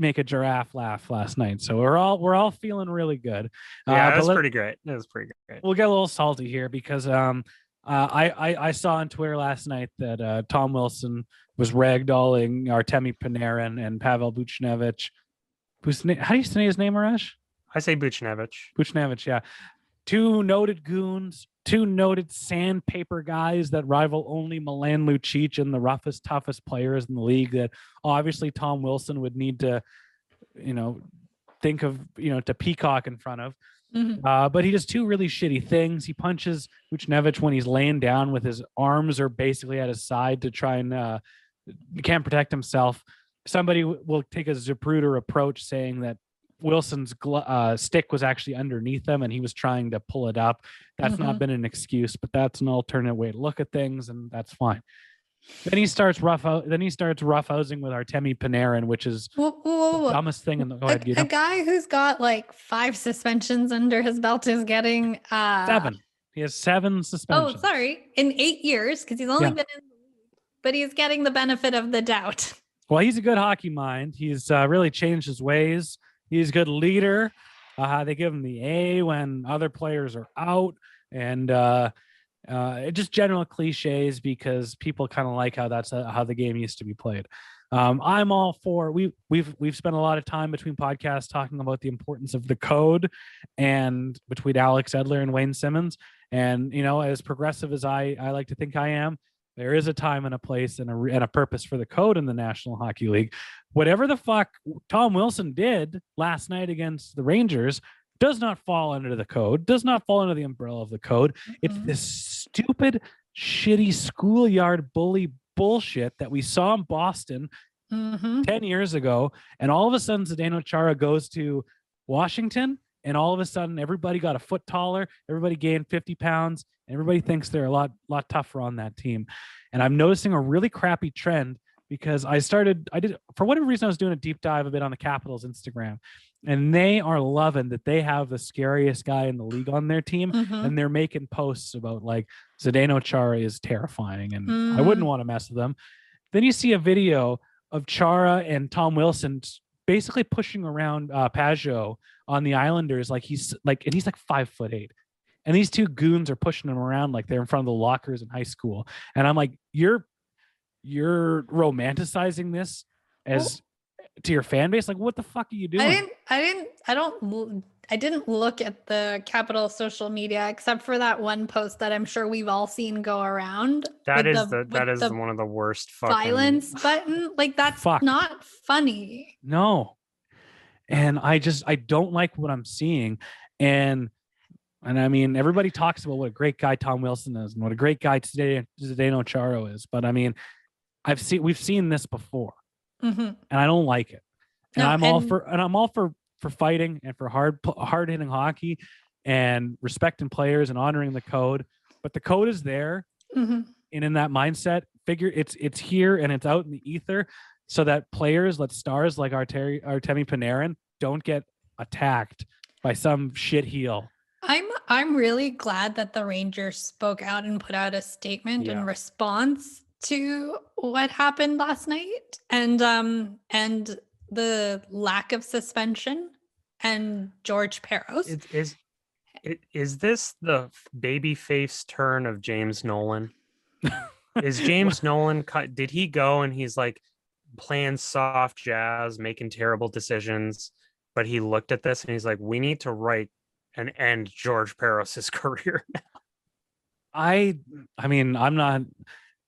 make a giraffe laugh last night. So we're all feeling really good. Yeah, that's pretty great. That was pretty great. We'll get a little salty here because I saw on Twitter last night that Tom Wilson was ragdolling Artemi Panarin and Pavel Buchnevich. How do you say his name, Arash? I say Buchnevich. Buchnevich, yeah. Two noted goons, two noted sandpaper guys that rival only Milan Lucic and the roughest, toughest players in the league that obviously Tom Wilson would need to, think of, to peacock in front of. But he does two really shitty things. He punches Buchnevich when he's laying down with his arms are basically at his side to try and he can't protect himself. Somebody will take a Zapruder approach saying that Wilson's stick was actually underneath him and he was trying to pull it up. That's not been an excuse, but that's an alternate way to look at things, and that's fine. Then he starts roughhousing with Artemi Panarin, which is the dumbest thing in the. Go ahead, a guy who's got like 5 suspensions under his belt is getting 7. He has 7 suspensions. Oh, sorry, in 8 years because he's only been in the league, but he's getting the benefit of the doubt. Well, he's a good hockey mind. He's really changed his ways. He's a good leader. They give him the A when other players are out, and just general cliches because people kind of like how that's how the game used to be played. I'm all for. We've spent a lot of time between podcasts talking about the importance of the code, and between Alex Edler and Wayne Simmons. And as progressive as I like to think I am, there is a time and a place and a purpose for the code in the National Hockey League. Whatever the fuck Tom Wilson did last night against the Rangers does not fall under the code, does not fall under the umbrella of the code. It's this stupid, shitty schoolyard bully bullshit that we saw in Boston 10 years ago. And all of a sudden, Zdeno Chara goes to Washington, and all of a sudden, everybody got a foot taller, everybody gained 50 pounds, and everybody thinks they're a lot tougher on that team. And I'm noticing a really crappy trend because for whatever reason, I was doing a deep dive a bit on the Capitals Instagram, and they are loving that they have the scariest guy in the league on their team, and they're making posts about like Zdeno Chara is terrifying, and I wouldn't want to mess with them. Then you see a video of Chara and Tom Wilson basically pushing around Pajot on the Islanders and he's like 5'8", and these two goons are pushing him around like they're in front of the lockers in high school, and I'm like, you're romanticizing this as to your fan base. Like, what the fuck are you doing? I didn't look at the Capital social media except for that one post that I'm sure we've all seen go around. That is one of the worst fucking violence button. Like, that's not funny. No. And I don't like what I'm seeing. And I mean, everybody talks about what a great guy Tom Wilson is and what a great guy Zdeno Chara is. But I mean, we've seen this before, and I don't like it. And I'm all for fighting and for hard hitting hockey and respecting players and honoring the code. But the code is there, and in that mindset, figure it's here and it's out in the ether, so that stars like Artemi Panarin don't get attacked by some shit heel. I'm really glad that the Rangers spoke out and put out a statement in response to what happened last night, and the lack of suspension and George Peros. Is this the babyface turn of James Nolan? Is James Nolan did he go and he's like playing soft jazz, making terrible decisions, but he looked at this and he's like, we need to write and end George Peros' career now? I mean, I'm not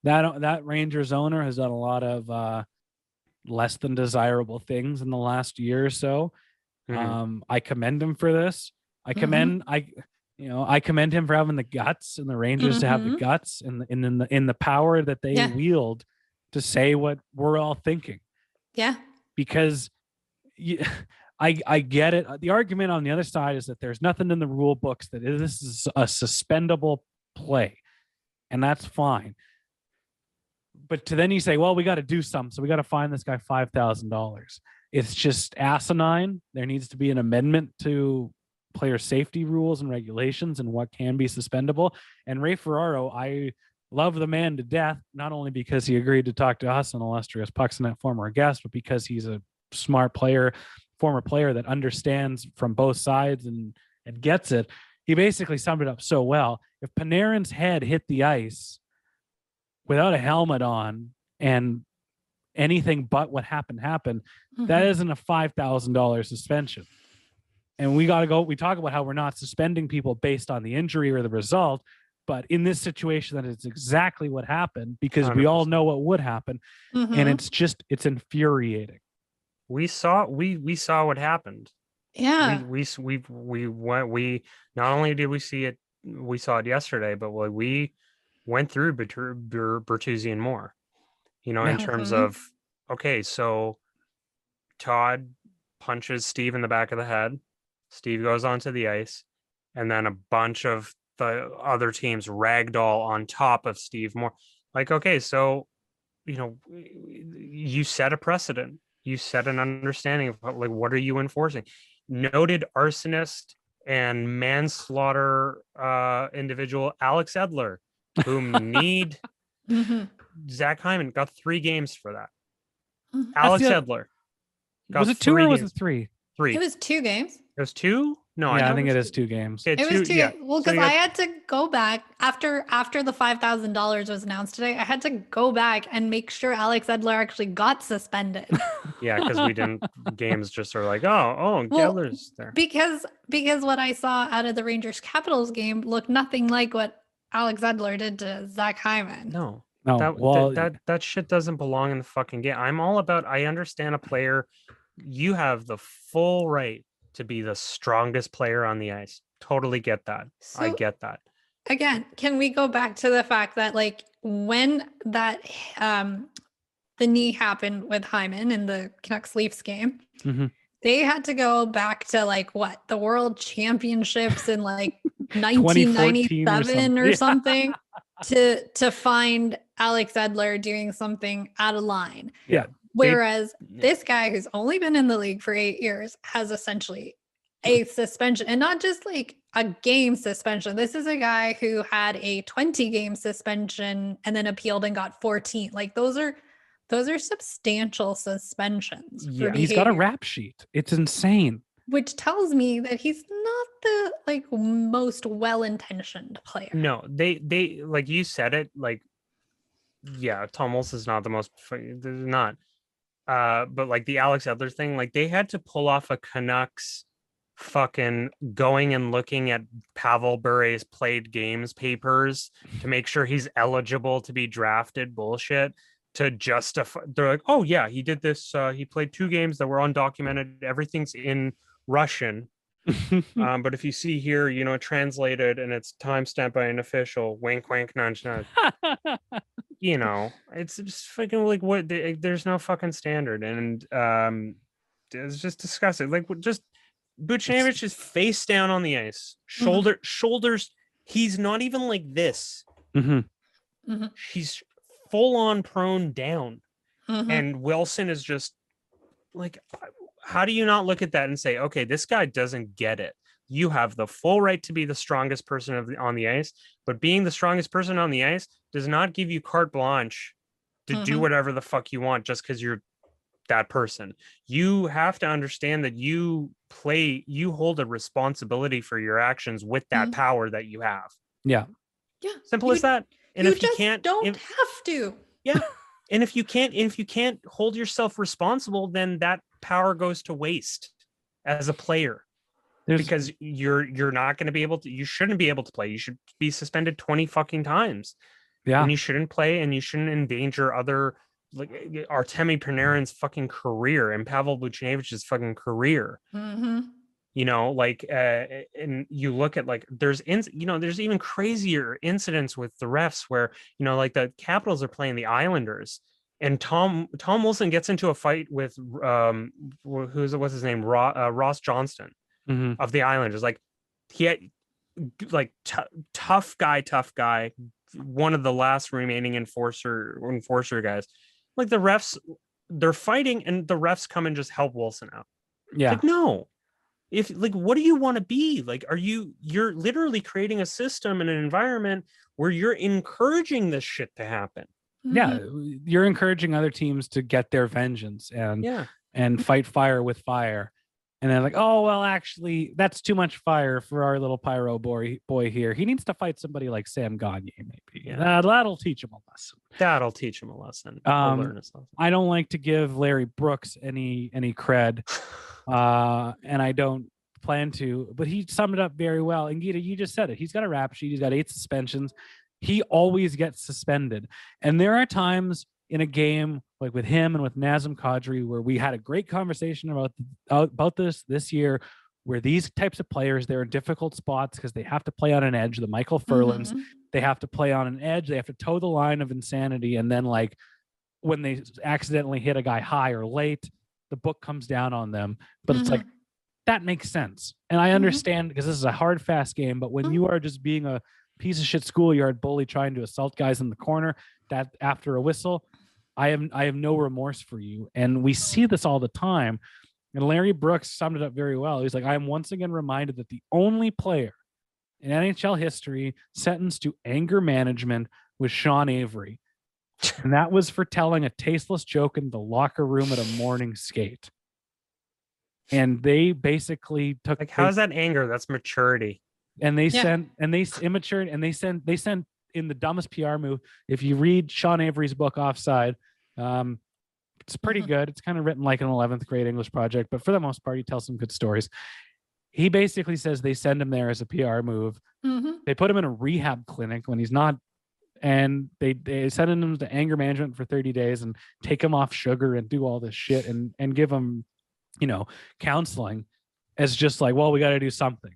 that Rangers owner has done a lot of less than desirable things in the last year or so. I commend him for this. I commend him for having the guts, and the Rangers to have the guts and in the power that they wield to say what we're all thinking. Yeah. Because I get it. The argument on the other side is that there's nothing in the rule books that this is a suspendable play, and that's fine. But then you say, well, we got to do something, so we got to fine this guy $5,000. It's just asinine. There needs to be an amendment to player safety rules and regulations and what can be suspendable. And Ray Ferraro, I love the man to death, not only because he agreed to talk to us, an illustrious Pucksnet former guest, but because he's a smart player, former player that understands from both sides and gets it. He basically summed it up so well. If Panarin's head hit the ice without a helmet on and anything but what happened, that isn't a $5,000 suspension. And we talk about how we're not suspending people based on the injury or the result, but in this situation, that is exactly what happened, because 100%. we all know what would happen. And it's infuriating. We saw what happened. Yeah. We not only did we see it, we saw it yesterday, but we went through Bertuzzi and more, in terms of, okay, so Todd punches Steve in the back of the head. Steve goes onto the ice, and then a bunch of the other teams ragdoll on top of Steve Moore. Like, okay, so, you set a precedent. You set an understanding of what are you enforcing? Noted arsonist and manslaughter individual Alex Edler, whom need Zach Hyman, got 3 games for that. Alex Edler. Was it 2 or was it 3? 3. It was 2 games. It was 2? No, yeah, I think it is 2 games. It was 2. Yeah. Well, because I had to go back after the $5,000 was announced today. I had to go back and make sure Alex Edler actually got suspended. Yeah, because we didn't. Games just are like, Edler's there. Because what I saw out of the Rangers Capitals game looked nothing like what Alex Edler did to Zach Hyman. No. No, that shit doesn't belong in the fucking game. I'm all about. I understand a player. You have the full right to be the strongest player on the ice. Totally get that. I get that. Again, can we go back to the fact that when that the knee happened with Hyman in the Canucks Leafs game, they had to go back to the World Championships in 1997 or something to find Alex Edler doing something out of line. Yeah. Whereas this guy who's only been in the league for 8 years has essentially a suspension, and not just a game suspension. This is a guy who had a 20-game suspension and then appealed and got 14. Those are substantial suspensions. Yeah, he's got a rap sheet. It's insane. Which tells me that he's not the most well-intentioned player. No, they like you said it. Yeah, Tom Wilson's not the most. They're not. But the Alex Edler thing, they had to pull off a Canucks fucking going and looking at Pavel Bure's played games papers to make sure he's eligible to be drafted bullshit to justify. They're like, oh yeah, he did this. He played 2 games that were undocumented. Everything's in Russian. But if you see here, translated and it's timestamped by an official, wink, wink, nudge, nudge. It's just fucking what? There's no fucking standard, and it's just disgusting. Just Buchnevich is face down on the ice, shoulders. He's not even like this. He's full on prone down, and Wilson is just how do you not look at that and say, okay, this guy doesn't get it? You have the full right to be the strongest person on the ice, but being the strongest person on the ice does not give you carte blanche to do whatever the fuck you want just because you're that person. You have to understand that you hold a responsibility for your actions with that power that you have. Yeah. Yeah. Simple as that. And if you can't, don't have to. Yeah. And if you can't hold yourself responsible, then that power goes to waste as a player. Because you're not going to be able to. You shouldn't be able to play. You should be suspended 20 fucking times. Yeah, and you shouldn't play, and you shouldn't endanger other Artemi Panarin's fucking career and Pavel Buchnevich's fucking career. And you look at there's even crazier incidents with the refs where the Capitals are playing the Islanders. And Tom Wilson gets into a fight with what's his name, Ross Johnston of the Islanders. He had tough guy, one of the last remaining enforcer guys. The refs, they're fighting, and the refs come and just help Wilson out. Yeah, no. If what do you want to be? You're literally creating a system and an environment where you're encouraging this shit to happen. Yeah, you're encouraging other teams to get their vengeance, and and fight fire with fire. And they're like, oh, well, actually, that's too much fire for our little pyro boy here. He needs to fight somebody like Sam Gagne, maybe. Yeah. That'll teach him a lesson. That'll teach him a lesson. He'll learn his lesson. I don't like to give Larry Brooks any cred, and I don't plan to, but he summed it up very well. And Gita, you just said it. He's got a rap sheet. He's got 8 suspensions. He always gets suspended. And there are times in a game like with him and with Nazem Kadri where we had a great conversation about this year, where these types of players, they're in difficult spots because they have to play on an edge. The Michael Furlans, they have to play on an edge. They have to toe the line of insanity. And then like when they accidentally hit a guy high or late, the book comes down on them. But it's like, that makes sense. And I understand because this is a hard, fast game. But when you are just being a piece of shit schoolyard bully trying to assault guys in the corner, that after a whistle, I have no remorse for you. And we see this all the time. And Larry Brooks summed it up very well. He's like, I am once again reminded that the only player in NHL history sentenced to anger management was Sean Avery. And that was for telling a tasteless joke in the locker room at a morning skate. And they basically took like, how's that anger? That's maturity. And they sent in the dumbest PR move. If you read Sean Avery's book Offside, it's pretty good. It's kind of written like an 11th grade English project, but for the most part, he tells some good stories. He basically says they send him there as a PR move. They put him in a rehab clinic when he's not, and they send him to anger management for 30 days and take him off sugar and do all this shit and give him, counseling as just like, well, we got to do something.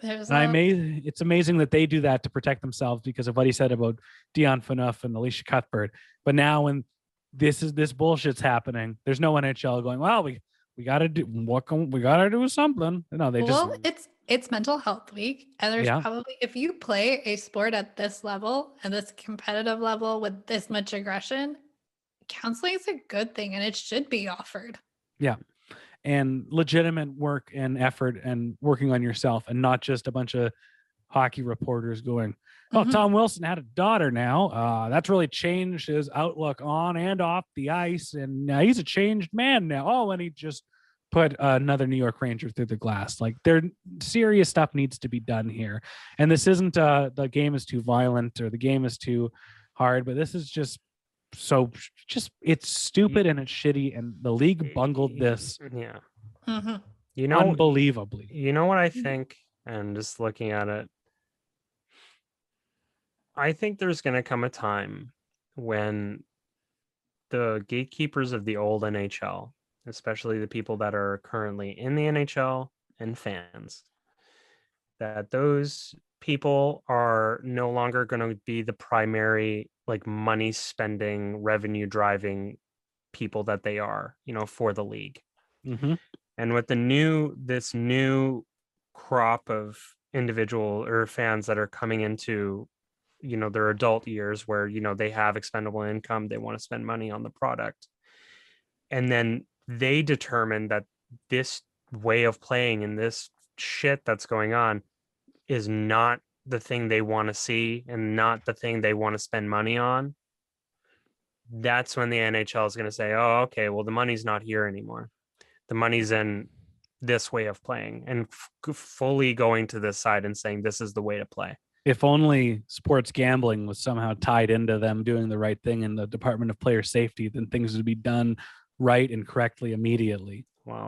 It's amazing that they do that to protect themselves because of what he said about Dion Phaneuf and Alicia Cuthbert. But now when this bullshit's happening, there's no NHL going, well, we got to do we got to do something. No, it's mental health week, and there's probably, if you play a sport at this level and this competitive level with this much aggression, counseling is a good thing and it should be offered. Yeah. And legitimate work and effort and working on yourself, and not just a bunch of hockey reporters going, oh, Tom Wilson had a daughter now. That's really changed his outlook on and off the ice. And he's a changed man now. Oh, and he just put another New York Ranger through the glass. Like, serious stuff needs to be done here. And this isn't the game is too violent or the game is too hard, but this is just it's stupid and it's shitty, and the league bungled this unbelievably. You know what I think, and just looking at it, I think there's going to come a time when the gatekeepers of the old NHL, especially the people that are currently in the NHL and fans, that those people are no longer going to be the primary money spending, revenue driving people that they are, for the league. And with this new crop of individual or fans that are coming into, their adult years where, they have expendable income, they want to spend money on the product. And then they determine that this way of playing and this shit that's going on is not the thing they want to see and not the thing they want to spend money on. That's when the NHL is going to say, oh, okay, well, the money's not here anymore. The money's in this way of playing, and fully going to this side and saying, this is the way to play. If only sports gambling was somehow tied into them doing the right thing in the Department of Player Safety, then things would be done right and correctly immediately. Well,